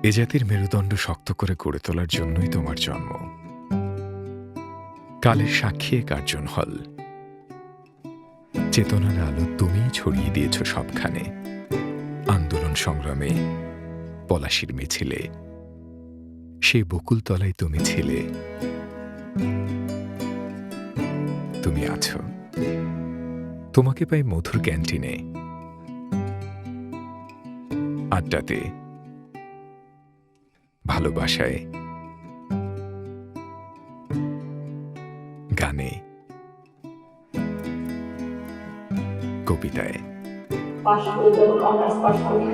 এ জাতির মেরুদণ্ড শক্ত করে গড়ে তোলার জন্যই তোমার জন্ম। কালের সাক্ষী এক কার্জন হল। চেতনার আলো তুমিই ছড়িয়ে দিয়েছ সবখানে। আন্দোলন সংগ্রামে, পলাশির মিছিলে, সেই বকুলতলায় তুমি ছিলে। তুমি আছো, তোমাকে পাই মধুর ক্যান্টিনে, আড্ডাতে, ভালোবাসায়, গানে, কবিতায়। পাশ করে যখন অনার্স পাশ করি,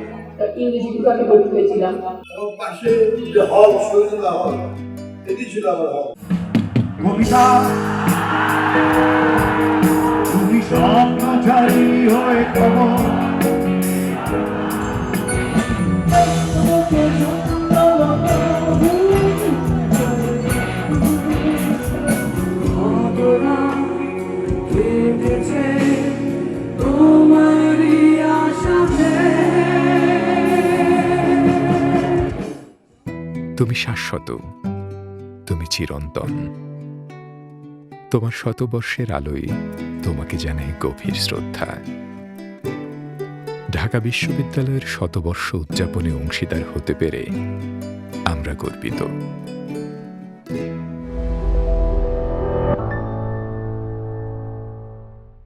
ইংরেজি বিভাগে ভর্তি হয়েছিলাম। পাশে যে হল, শহীদুল্লাহ হল, এটি ছিল আমার হল। কবিতা তুমি স্বপ্নচারী হয়ে খবর তুমি শাশ্বত, তুমি চিরন্তন। তোমার শতবর্ষের আলোয় তোমাকে জানাই গভীর শ্রদ্ধা। ঢাকা বিশ্ববিদ্যালয়ের শতবর্ষ উদযাপনে অংশীদার হতে পেরে আমরা গর্বিত।